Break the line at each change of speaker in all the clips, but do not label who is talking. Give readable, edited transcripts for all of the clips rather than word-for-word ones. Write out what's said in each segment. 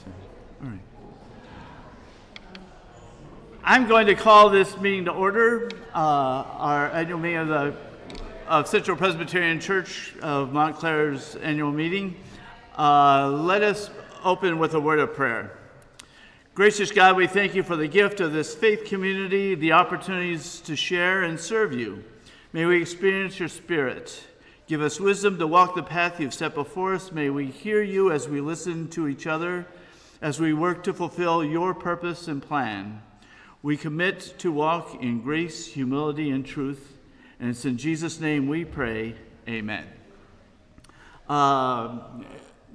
All right. I'm going to call this meeting to order. Our annual meeting of Central Presbyterian Church of Montclair's annual meeting. Let us open with a word of prayer. Gracious God, we thank you for the gift of this faith community, the opportunities to share and serve you. May we experience your Spirit. Give us wisdom to walk the path you've set before us. May we hear you as we listen to each other, as we work to fulfill your purpose and plan. We commit to walk in grace, humility, and truth. And it's in Jesus' name we pray. Amen.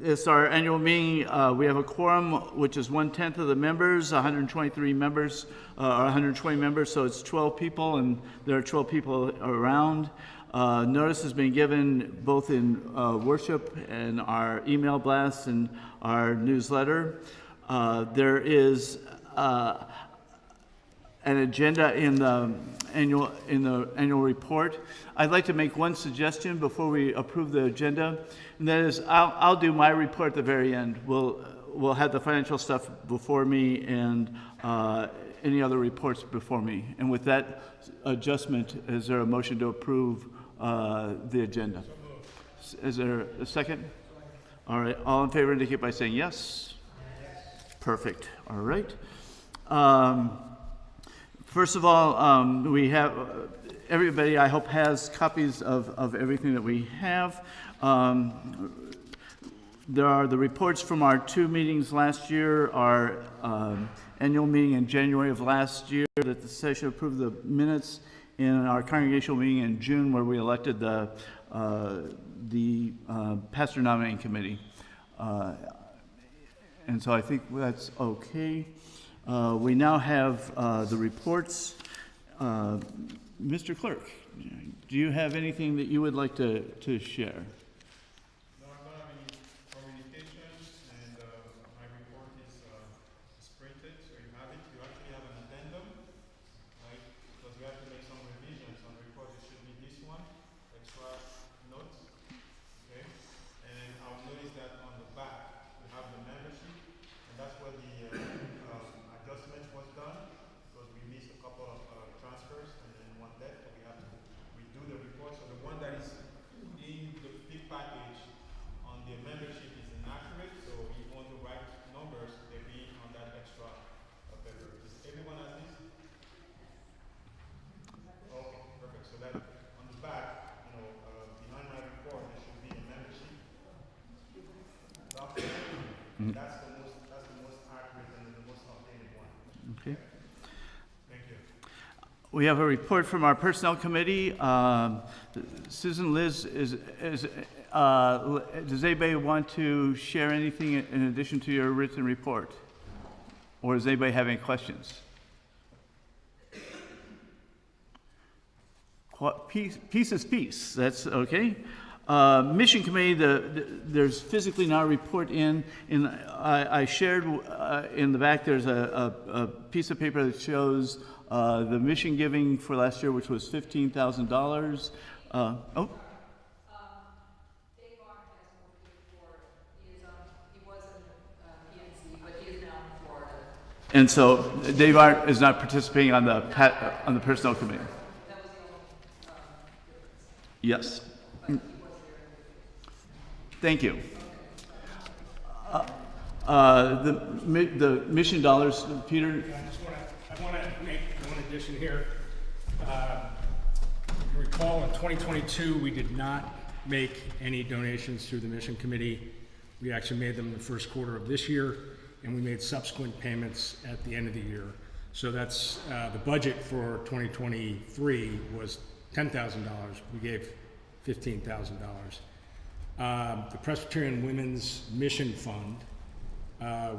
It's our annual meeting. We have a quorum, which is 1/10 of the members, 123 members, or 120 members, so it's 12 people, and there are 12 people around. Notice has been given both in worship and our email blasts and our newsletter. There is an agenda in the annual report. I'd like to make one suggestion before we approve the agenda, and that is I'll do my report at the very end. We'll have the financial stuff before me and any other reports before me. And with that adjustment, is there a motion to approve the agenda? Is there a second? All right. All in favor indicate by saying yes. Perfect. All right. First of all, we have, everybody I hope has copies of everything that we have. There are the reports from our two meetings last year, our annual meeting in January of last year that the session approved the minutes, and our congregational meeting in June where we elected the pastor nominating committee. And so I think that's okay. We now have the reports. Mr. Clerk, do you have anything that you would like to share?
No, I don't have any communications, and my report is printed, so you have it. You actually have an addendum, right? Because we have to make some revisions on the report. It should be this one, extra notes, okay? And I'll notice that on the back, we have the membership, and that's where the adjustment was done, because we missed a couple of transfers and then one left, but we have to redo the report. So the one that is in the big package on the membership is inaccurate, so if you want the right numbers, they be on that extra paper. Does everyone has this? Okay, perfect. So that on the back, behind my report, there should be a membership document. That's the most accurate and the most updated one.
Okay.
Thank you.
We have a report from our personnel committee. Susan, Liz, does anybody want to share anything in addition to your written report? Or does anybody have any questions? Peace is peace. That's okay. Mission committee, there's physically not a report in. I shared in the back, there's a piece of paper that shows the mission giving for last year, which was $15,000.
Dave Barr has moved forward. He was in PNC, but he is now in Florida.
And so Dave Barr is not participating on the personnel committee.
That was the only difference.
Yes.
But he was there.
Thank you. The mission dollars, Peter.
I want to make one addition here. You recall in 2022 we did not make any donations through the mission committee. We actually made them in the first quarter of this year, and we made subsequent payments at the end of the year. So that's the budget for 2023 was $10,000. We gave $15,000. The Presbyterian Women's Mission Fund,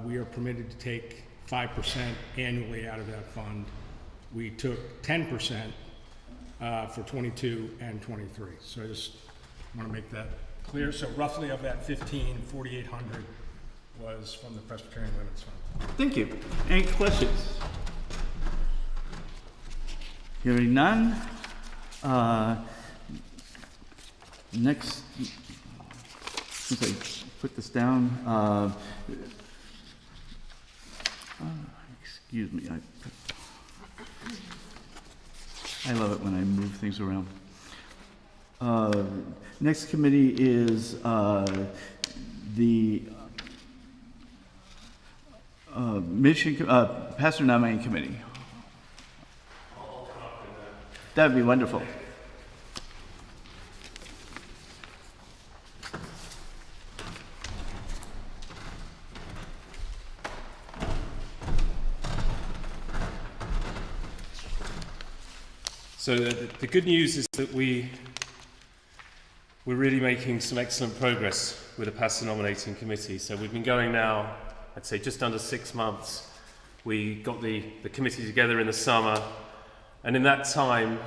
we are permitted to take 5% annually out of that fund. We took 10% for 22 and 23. So I just want to make that clear. So roughly of that 4,800 was from the Presbyterian Women's Fund.
Thank you. Any questions? Hearing none. Next, since I put this down, Excuse me. I love it when I move things around. Next committee is the Pastor Nominating Committee. That'd be wonderful.
So the good news is that we're really making some excellent progress with the pastor nominating committee. So we've been going now, I'd say just under 6 months. We got the committee together in the summer, and in that time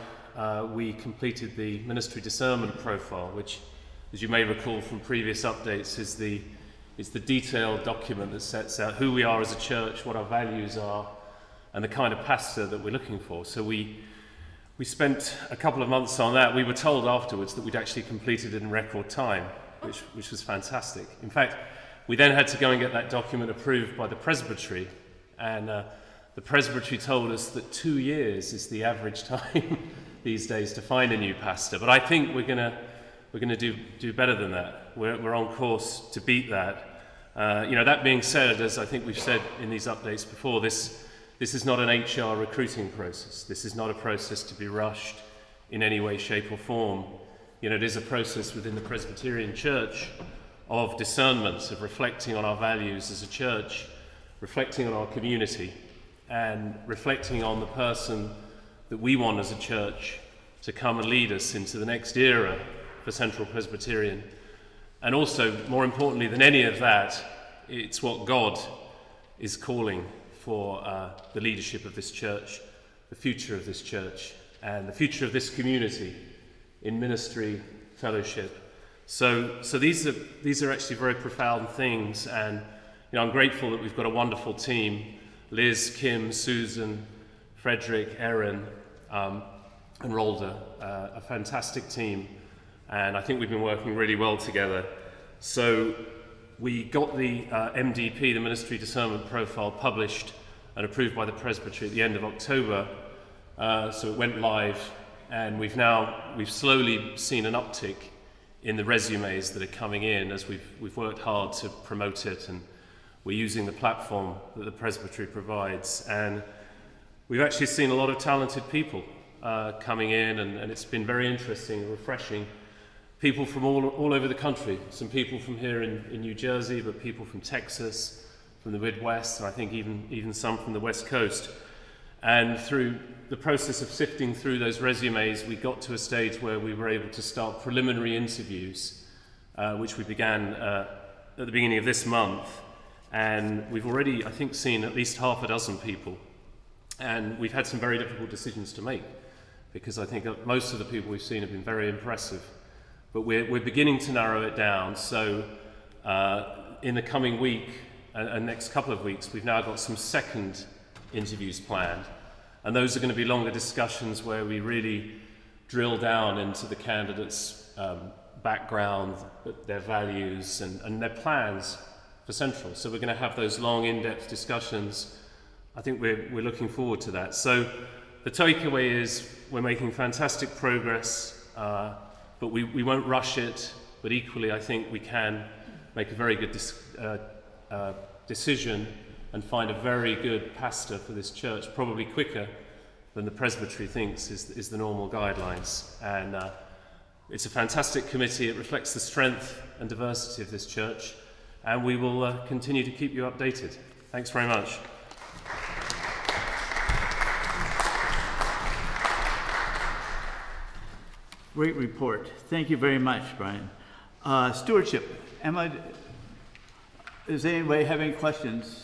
we completed the ministry discernment profile, which, as you may recall from previous updates, is the detailed document that sets out who we are as a church, what our values are, and the kind of pastor that we're looking for. So we spent a couple of months on that. We were told afterwards that we'd actually completed it in record time, which was fantastic. In fact, we then had to go and get that document approved by the presbytery, and the presbytery told us that 2 years is the average time these days to find a new pastor. But I think we're gonna do better than that. We're on course to beat that. That being said, as I think we've said in these updates before, this is not an HR recruiting process. This is not a process to be rushed in any way, shape or form. It is a process within the Presbyterian Church of discernment, of reflecting on our values as a church, reflecting on our community, and reflecting on the person that we want as a church to come and lead us into the next era for Central Presbyterian. And also, more importantly than any of that, it's what God is calling for the leadership of this church, the future of this church, and the future of this community in ministry, fellowship. So these are actually very profound things, and I'm grateful that we've got a wonderful team: Liz, Kim, Susan, Frederick, Erin, and Rolda, a fantastic team, and I think we've been working really well together. So we got the MDP, the Ministry Discernment Profile, published and approved by the Presbytery at the end of October. So it went live, and we've slowly seen an uptick in the resumes that are coming in as we've worked hard to promote it, and we're using the platform that the Presbytery provides. And we've actually seen a lot of talented people coming in, and it's been very interesting and refreshing. People from all over the country, some people from here in New Jersey, but people from Texas, from the Midwest, and I think even some from the West Coast. And through the process of sifting through those resumes, we got to a stage where we were able to start preliminary interviews, which we began at the beginning of this month. And we've already, I think, seen at least half a dozen people. And we've had some very difficult decisions to make, because I think that most of the people we've seen have been very impressive. But we're beginning to narrow it down. So in the coming week and next couple of weeks, we've now got some second interviews planned. And those are going to be longer discussions where we really drill down into the candidates' background, their values, and their plans for Central. So we're going to have those long, in-depth discussions. I think we're looking forward to that. So the takeaway is we're making fantastic progress, but we won't rush it. But equally, I think we can make a very good decision and find a very good pastor for this church, probably quicker than the Presbytery thinks is the normal guidelines. And it's a fantastic committee. It reflects the strength and diversity of this church, and we will continue to keep you updated. Thanks very much.
Great report. Thank you very much, Brian. Stewardship. Does anybody have any questions?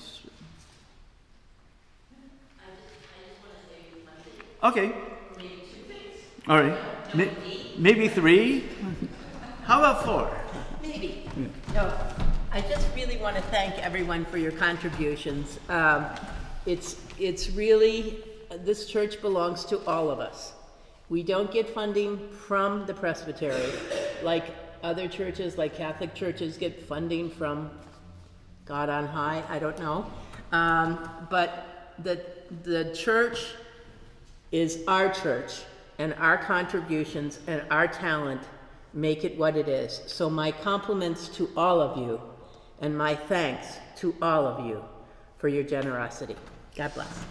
Okay.
Maybe 2 things.
All right. Maybe 3? How about 4?
Maybe. No, I just really want to thank everyone for your contributions. It's really, this church belongs to all of us. We don't get funding from the presbytery like other churches, like Catholic churches get funding from God on high, I don't know. But the church is our church, and our contributions and our talent make it what it is. So my compliments to all of you, and my thanks to all of you for your generosity. God bless.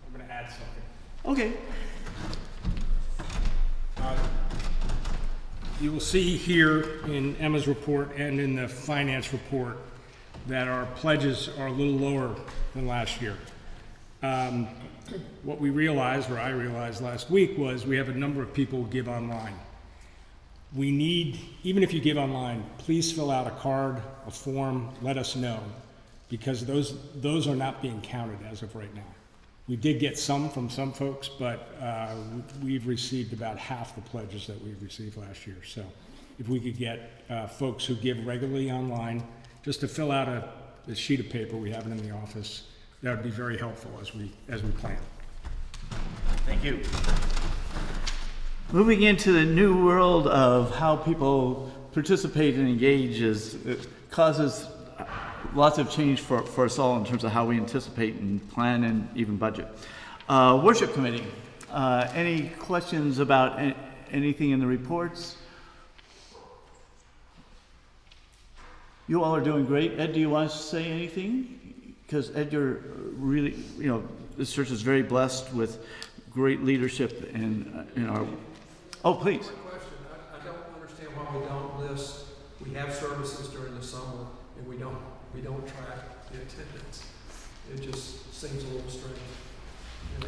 I'm going to add something.
Okay.
You will see here in Emma's report and in the finance report that our pledges are a little lower than last year. What we realized, or I realized last week, was we have a number of people who give online. We need, even if you give online, please fill out a card, a form, let us know, because those are not being counted as of right now. We did get some from some folks, but we've received about half the pledges that we've received last year. So if we could get folks who give regularly online, just to fill out a sheet of paper, we have it in the office, that would be very helpful as we plan.
Thank you. Moving into the new world of how people participate and engage causes lots of change for us all in terms of how we anticipate and plan and even budget. Worship committee, any questions about anything in the reports? You all are doing great. Ed, do you want to say anything? Because Ed, you're really, this church is very blessed with great leadership in our. Oh, please.
Quick question. I don't understand why we don't list, we have services during the summer and we don't track the attendance. It just seems a little strange.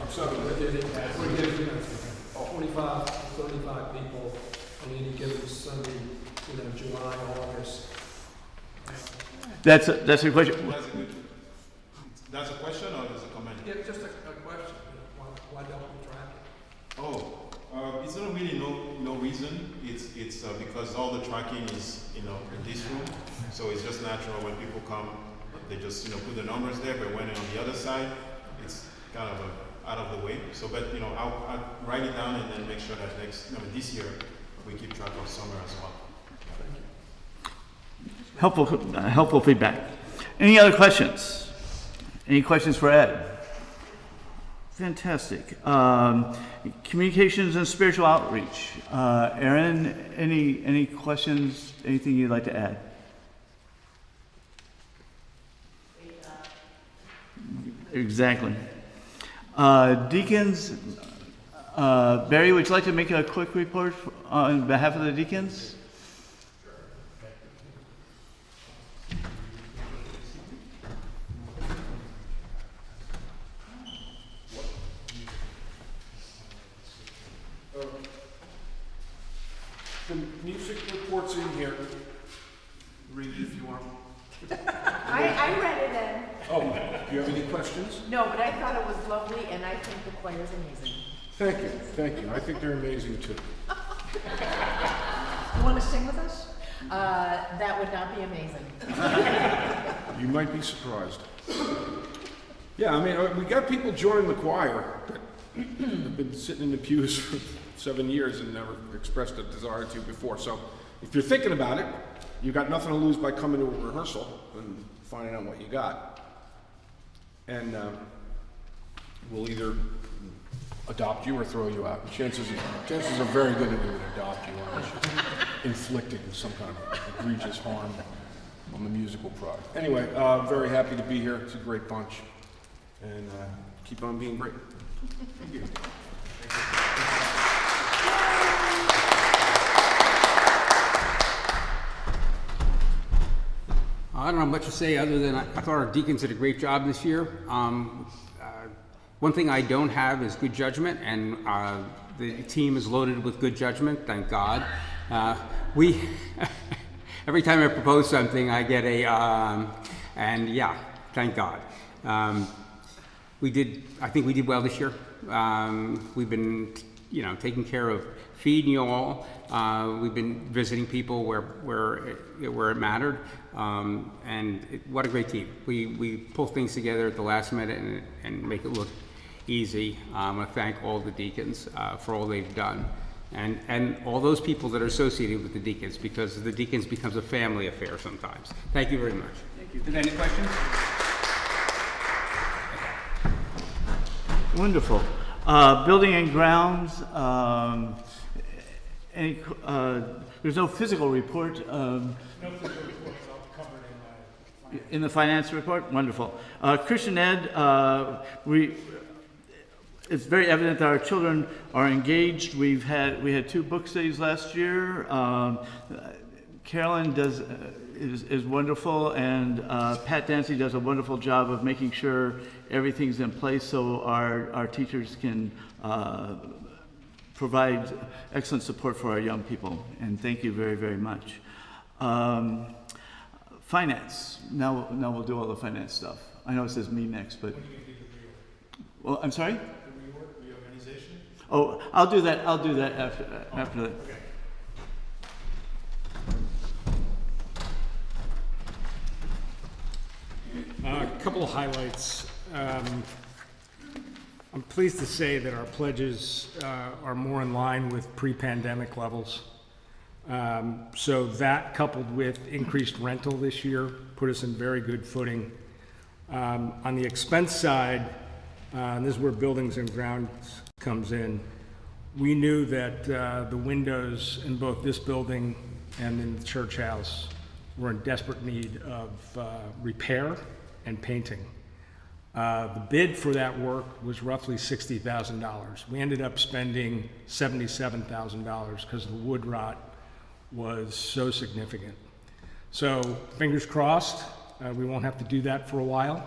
I'm sorry.
We're getting 25 to 35 people on any given Sunday, July, August.
That's a question.
That's a question or is it a comment?
Yeah, just a question. Why don't we track it?
Oh, it's not really no reason. It's because all the tracking is in this room, so it's just natural when people come, they just put the numbers there. But when on the other side, it's kind of out of the way. So, but I'll write it down and then make sure that this year we keep track of summer as well.
Helpful feedback. Any other questions? Any questions for Ed? Fantastic. Communications and spiritual outreach. Aaron, any questions? Anything you'd like to add? Exactly. Deacons. Barry, would you like to make a quick report on behalf of the deacons?
The music report's in here. Read it if you want.
I read it in.
Oh, do you have any questions?
No, but I thought it was lovely, and I think the choir's amazing.
Thank you, thank you. I think they're amazing too.
You want to sing with us? That would not be amazing.
You might be surprised. Yeah, I mean, we got people joining the choir that have been sitting in the pews for 7 years and never expressed a desire to before. So if you're thinking about it, you got nothing to lose by coming to a rehearsal and finding out what you got. And we'll either adopt you or throw you out. Chances are very good that we would adopt you unless you're inflicting some kind of egregious harm on the musical product. Anyway, very happy to be here. It's a great bunch. And keep on being great. Thank you.
I don't know much to say other than I thought our deacons did a great job this year. One thing I don't have is good judgment, and the team is loaded with good judgment, thank God. Every time I propose something, I get and yeah, thank God. I think we did well this year. We've been, taking care of feeding you all. We've been visiting people where it mattered, what a great team. We pull things together at the last minute and make it look easy. I want to thank all the deacons for all they've done. and all those people that are associated with the Deacons, because the Deacons becomes a family affair sometimes. Thank you very much. Thank you. Any questions?
Wonderful. Building and grounds, there's no physical report. In the finance report? Wonderful. Christian Ed, it's very evident that our children are engaged. We had 2 book studies last year. Carolyn is wonderful, and Pat Dancy does a wonderful job of making sure everything's in place so our teachers can provide excellent support for our young people. And thank you very, very much. Finance. Now we'll do all the finance stuff. I know it says me next, but. Well, I'm sorry?
Reorganization?
Oh, I'll do that after that.
Okay.
A couple of highlights. I'm pleased to say that our pledges are more in line with pre-pandemic levels. So that, coupled with increased rental this year, put us in very good footing. On the expense side, and this is where buildings and grounds comes in, we knew that the windows in both this building and in the church house were in desperate need of repair and painting. The bid for that work was roughly $60,000. We ended up spending $77,000 because the wood rot was so significant. So fingers crossed, we won't have to do that for a while,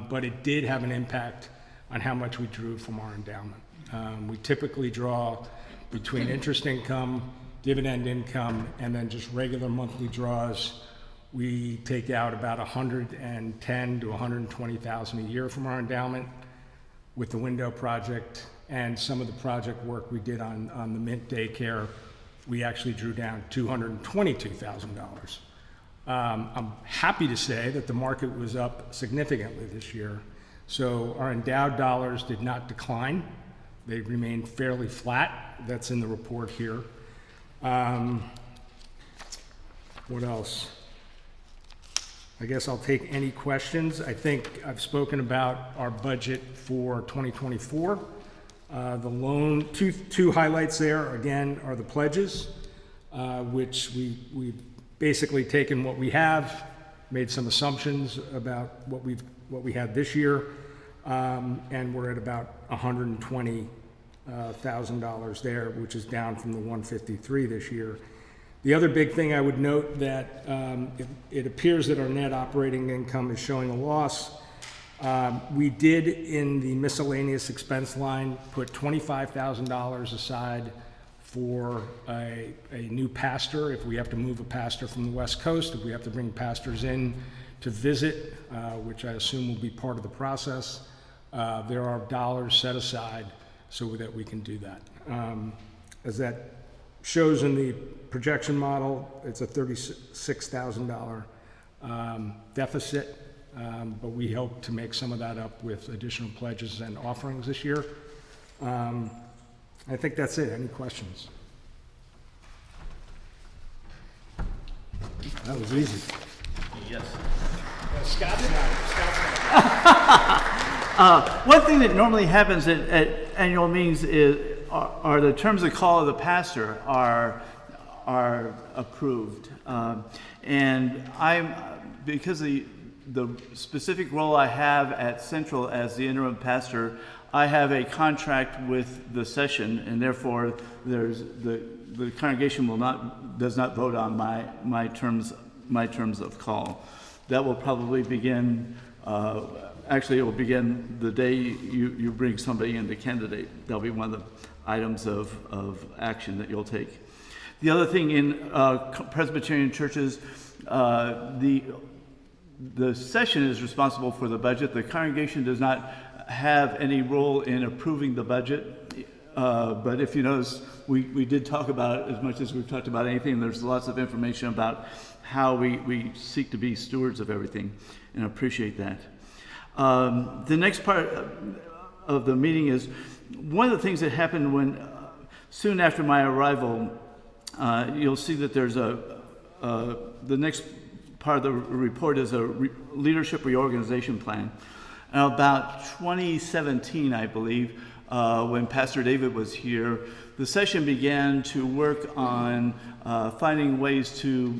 but it did have an impact on how much we drew from our endowment. We typically draw between interest income, dividend income, and then just regular monthly draws. We take out about $110,000 to $120,000 a year from our endowment. With the window project and some of the project work we did on the Mint daycare, we actually drew down $222,000. I'm happy to say that the market was up significantly this year. So our endowed dollars did not decline. They remained fairly flat. That's in the report here. What else? I guess I'll take any questions. I think I've spoken about our budget for 2024. The loan, two highlights there, again, are the pledges, which we've basically taken what we have, made some assumptions about what we had this year, and we're at about $120,000 there, which is down from the $153,000 this year. The other big thing I would note that it appears that our net operating income is showing a loss. We did, in the miscellaneous expense line, put $25,000 aside for a new pastor, if we have to move a pastor from the West Coast, if we have to bring pastors in to visit, which I assume will be part of the process. There are dollars set aside so that we can do that. As that shows in the projection model, it's a $36,000 deficit, but we hope to make some of that up with additional pledges and offerings this year. I think that's it. Any questions? That was easy.
Yes.
Scott's not.
One thing that normally happens at annual meetings are the terms of call of the pastor are approved, and because the specific role I have at Central as the interim pastor, I have a contract with the session, and therefore the congregation does not vote on my terms of call. That will probably begin. Actually, it will begin the day you bring somebody in to candidate. That'll be one of the items of action that you'll take. The other thing in Presbyterian churches, the session is responsible for the budget. The congregation does not have any role in approving the budget. But if you notice, we did talk about it as much as we've talked about anything. There's lots of information about how we seek to be stewards of everything, and I appreciate that. The next part of the meeting is one of the things that happened when soon after my arrival, you'll see that there's the next part of the report is a leadership reorganization plan. And about 2017, I believe, when Pastor David was here, the session began to work on finding ways to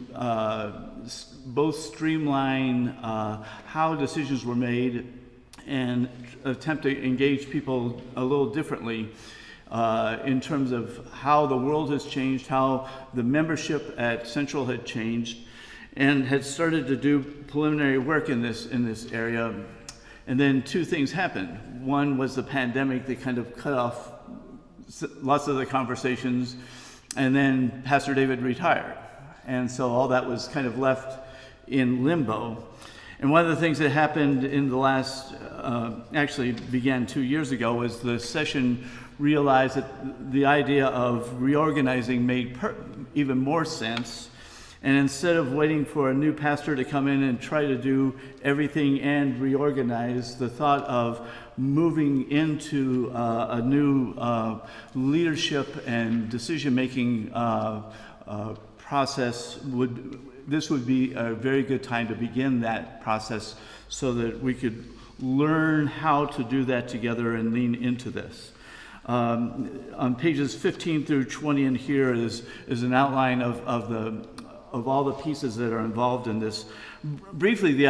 both streamline how decisions were made and attempt to engage people a little differently in terms of how the world has changed, how the membership at Central had changed, and had started to do preliminary work in this area. And then two things happened. One was the pandemic that kind of cut off lots of the conversations, and then Pastor David retired. And so all that was kind of left in limbo. And one of the things that happened in the last, actually began 2 years ago, was the session realized that the idea of reorganizing made even more sense. And instead of waiting for a new pastor to come in and try to do everything and reorganize, the thought of moving into a new leadership and decision-making process this would be a very good time to begin that process so that we could learn how to do that together and lean into this. On pages 15 through 20 in here is an outline of all the pieces that are involved in this. Briefly, the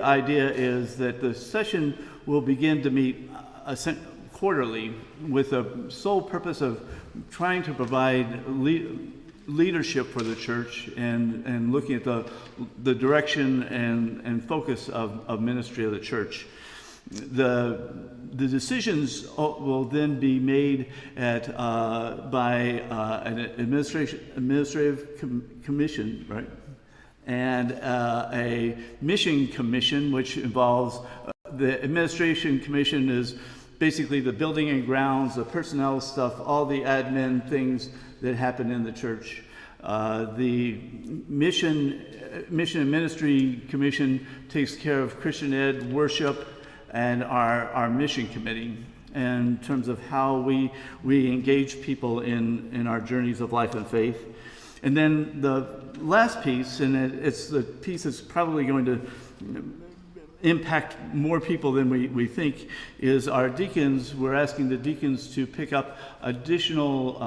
idea is that the session will begin to meet quarterly with the sole purpose of trying to provide leadership for the church and looking at the direction and focus of ministry of the church. The decisions will then be made by an administrative commission, right? And a mission commission, which involves the administration commission is basically the building and grounds, the personnel stuff, all the admin things that happen in the church. The mission and ministry commission takes care of Christian ed, worship, and our mission committee in terms of how we engage people in our journeys of life and faith. And then the last piece, and it's the piece that's probably going to impact more people than we think, is our deacons. We're asking the deacons to pick up additional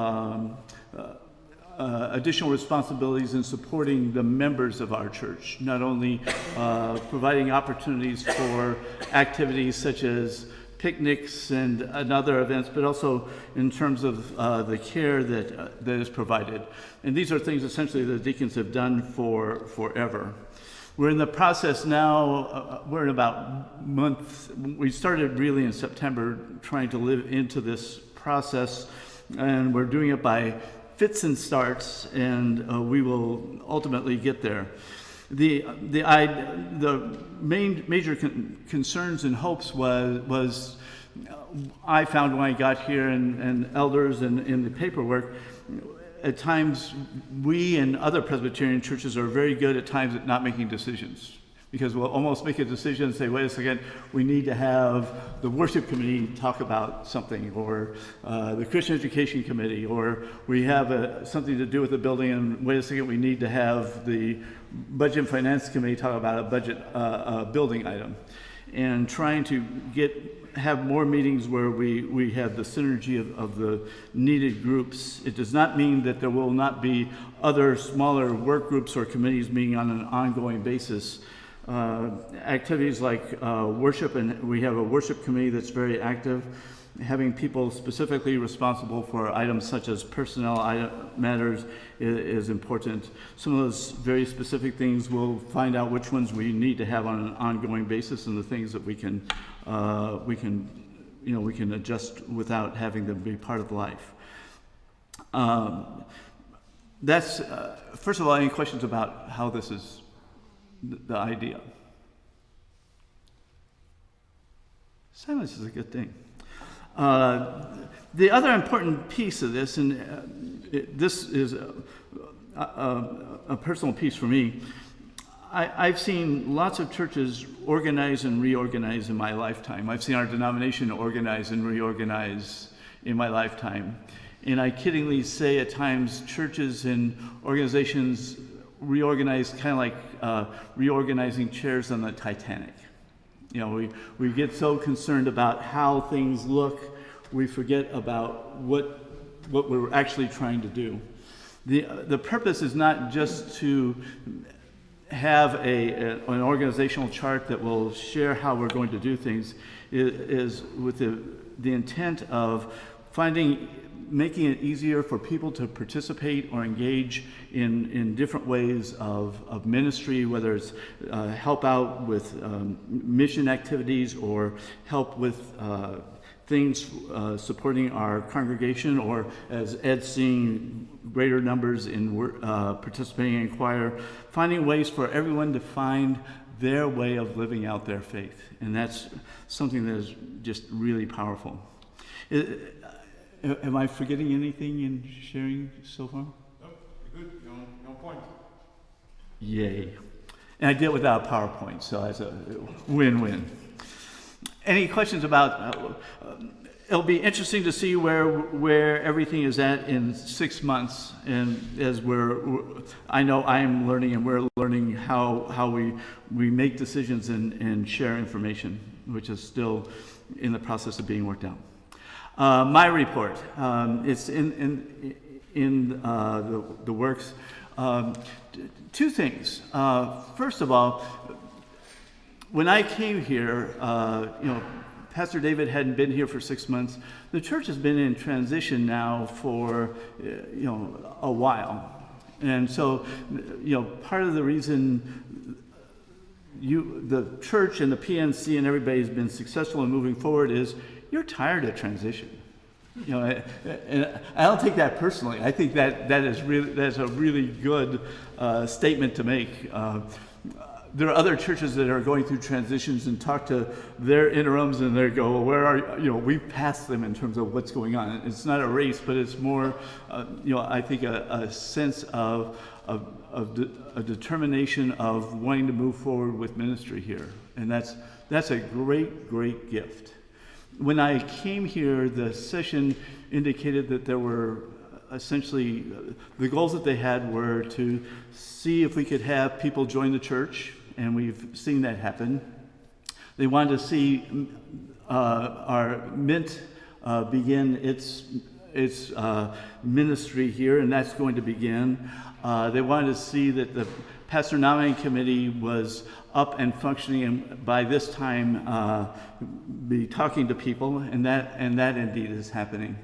responsibilities in supporting the members of our church, not only providing opportunities for activities such as picnics and other events, but also in terms of the care that is provided. And these are things essentially the deacons have done forever. We're in the process now, we're in about month, we started really in September trying to live into this process, and we're doing it by fits and starts, and we will ultimately get there. The major concerns and hopes was I found when I got here, and elders and in the paperwork, at times we and other Presbyterian churches are very good at times at not making decisions. Because we'll almost make a decision and say, wait a second, we need to have the worship committee talk about something, or the Christian education committee, or we have something to do with the building, and wait a second, we need to have the budget and finance committee talk about a budget building item. And trying to have more meetings where we have the synergy of the needed groups. It does not mean that there will not be other smaller work groups or committees meeting on an ongoing basis. Activities like worship, and we have a worship committee that's very active. Having people specifically responsible for items such as personnel matters is important. Some of those very specific things, we'll find out which ones we need to have on an ongoing basis, and the things that we can adjust without having them be part of life. That's first of all, any questions about how this is the idea? Silence is a good thing. The other important piece of this, and this is a personal piece for me, I've seen lots of churches organize and reorganize in my lifetime. I've seen our denomination organize and reorganize in my lifetime. And I kiddingly say at times churches and organizations reorganize kind of like reorganizing chairs on the Titanic. You know, we get so concerned about how things look, we forget about what we're actually trying to do. The purpose is not just to have an organizational chart that will share how we're going to do things. It is with the intent of making it easier for people to participate or engage in different ways of ministry, whether it's help out with mission activities or help with things supporting our congregation, or as Ed's seeing greater numbers in participating in choir, finding ways for everyone to find their way of living out their faith. And that's something that is just really powerful. Am I forgetting anything in sharing so far?
Nope, you're good, you're on point.
Yay. And I did it without PowerPoint, so that's a win-win. Any questions about, it'll be interesting to see where everything is at in 6 months. And as I know I'm learning and we're learning how we make decisions and share information, which is still in the process of being worked out. My report, it's in the works. Two things. First of all, when I came here, Pastor David hadn't been here for 6 months. The church has been in transition now for a while, and so part of the reason the church and the PNC and everybody's been successful in moving forward is you're tired of transition. And I don't take that personally. I think that's a really good statement to make. There are other churches that are going through transitions and talk to their interims and they go, well, where are you? We've passed them in terms of what's going on. It's not a race, but it's more, I think a sense of a determination of wanting to move forward with ministry here. And that's a great gift. When I came here, the session indicated that there were essentially, the goals that they had were to see if we could have people join the church, and we've seen that happen. They wanted to see our Mint begin its ministry here, and that's going to begin. They wanted to see that the Pastor Nominating Committee was up and functioning, and by this time be talking to people, and that indeed is happening.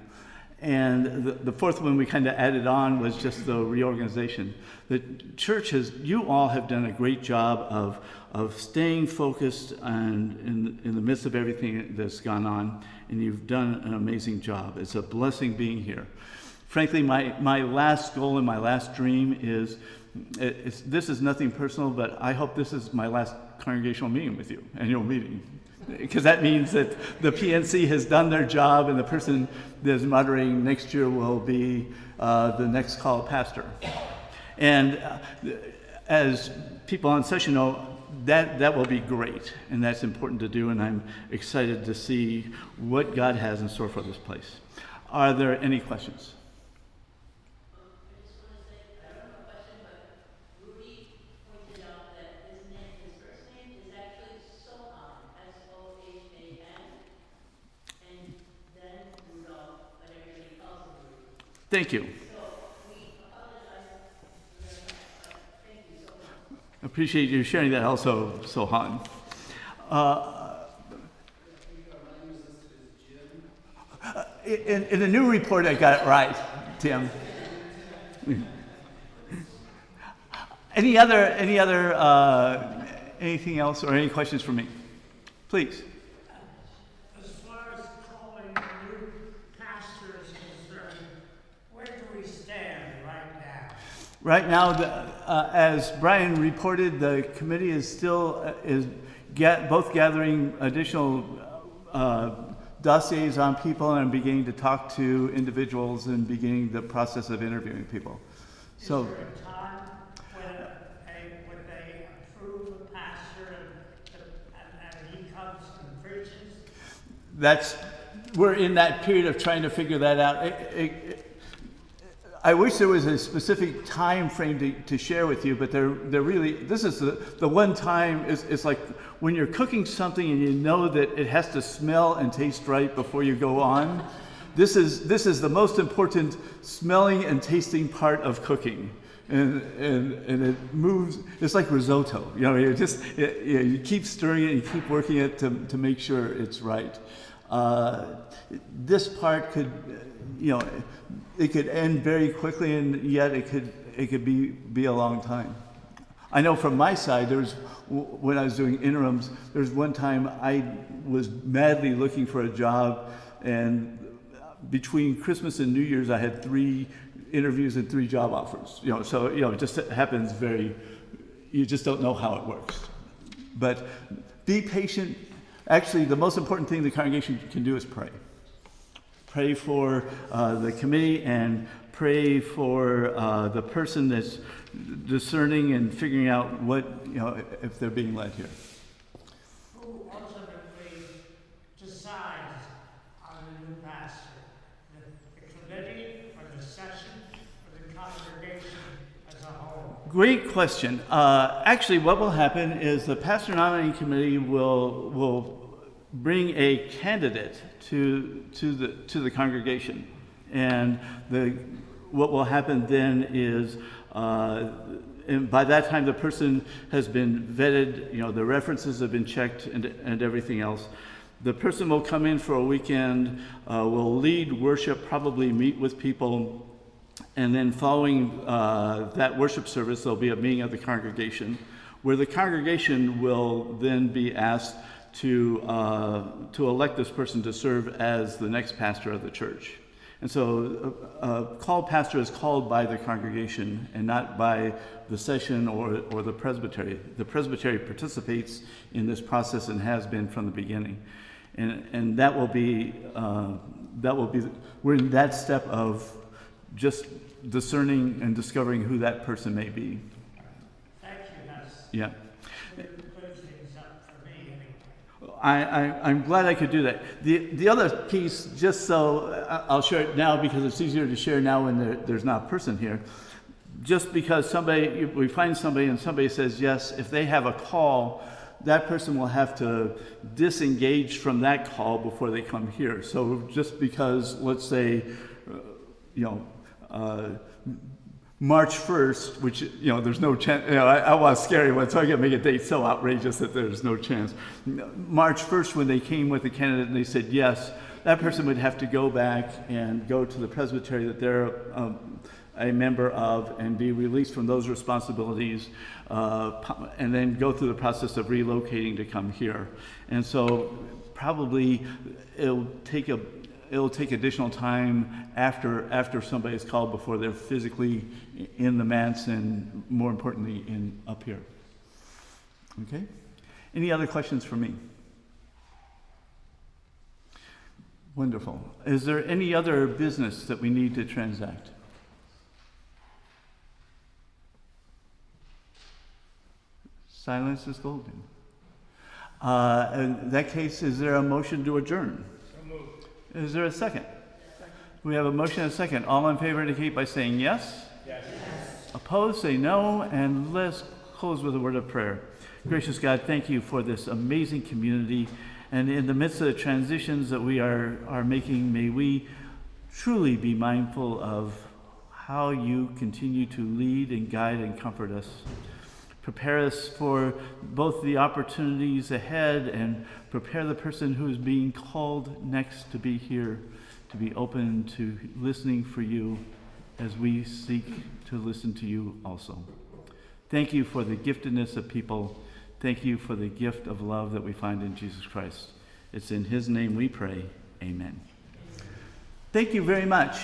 And the fourth one we kind of added on was just the reorganization. The church you all have done a great job of staying focused and in the midst of everything that's gone on, and you've done an amazing job. It's a blessing being here. Frankly, my last goal and my last dream is, this is nothing personal, but I hope this is my last congregational meeting with you, annual meeting. Because that means that the PNC has done their job, and the person that's moderating next year will be the next call pastor. And as people on session know, that will be great, and that's important to do, and I'm excited to see what God has in store for this place. Are there any questions? Thank you. Appreciate you sharing that also, Sohan. In the new report, I got it right, Tim. Anything else or any questions for me? Please.
As far as calling a new pastor is concerned, where do we stand right now?
Right now, as Brian reported, the committee is still both gathering additional dossiers on people and beginning to talk to individuals and beginning the process of interviewing people.
Is there a time when they approve a pastor and he comes and preaches?
We're in that period of trying to figure that out. I wish there was a specific time frame to share with you, but they're really, this is the one time, it's like when you're cooking something and you know that it has to smell and taste right before you go on. This is the most important smelling and tasting part of cooking. And it moves, it's like risotto, you know, you keep stirring it, you keep working it to make sure it's right. This part could, you know, it could end very quickly, and yet it could be a long time. I know from my side, when I was doing interims, there's one time I was madly looking for a job, and between Christmas and New Year's, I had 3 interviews and 3 job offers. You know, so you know, it just happens you just don't know how it works. But be patient. Actually, the most important thing the congregation can do is pray. Pray for the committee and pray for the person that's discerning and figuring out what, you know, if they're being led here.
Who ultimately decides on the new pastor? The committee, or the session, or the congregation as a whole?
Great question. Actually, what will happen is the pastor nominating committee will bring a candidate to the congregation, and what will happen then is, and by that time the person has been vetted, you know, the references have been checked and everything else. The person will come in for a weekend, will lead worship, probably meet with people, and then following that worship service, there'll be a meeting of the congregation, where the congregation will then be asked to elect this person to serve as the next pastor of the church. And so a called pastor is called by the congregation and not by the session or the presbytery. The presbytery participates in this process and has been from the beginning. And that will be, we're in that step of just discerning and discovering who that person may be.
Thank you, that's
Yeah.
clear things up for me anyway.
I'm glad I could do that. The other piece, just so I'll share it now because it's easier to share now when there's not a person here. Just because we find somebody and somebody says yes, if they have a call, that person will have to disengage from that call before they come here. So just because, let's say, March 1st, which, you know, there's no chance, you know, I want to scare anyone, so I can make a date so outrageous that there's no chance. March 1st, when they came with the candidate and they said yes, that person would have to go back and go to the presbytery that they're a member of and be released from those responsibilities, and then go through the process of relocating to come here. And so probably it'll take additional time after somebody is called before they're physically in the manse and, more importantly, up here. Okay? Any other questions for me? Wonderful. Is there any other business that we need to transact? Silence is golden. In that case, is there a motion to adjourn? Is there a second? We have a motion and a second. All in favor indicate by saying yes. Yes. Opposed, say no. And let's close with a word of prayer. Gracious God, thank you for this amazing community. And in the midst of the transitions that we are making, may we truly be mindful of how you continue to lead and guide and comfort us. Prepare us for both the opportunities ahead and prepare the person who is being called next to be here, to be open to listening for you as we seek to listen to you also. Thank you for the giftedness of people. Thank you for the gift of love that we find in Jesus Christ. It's in his name we pray. Amen. Thank you very much.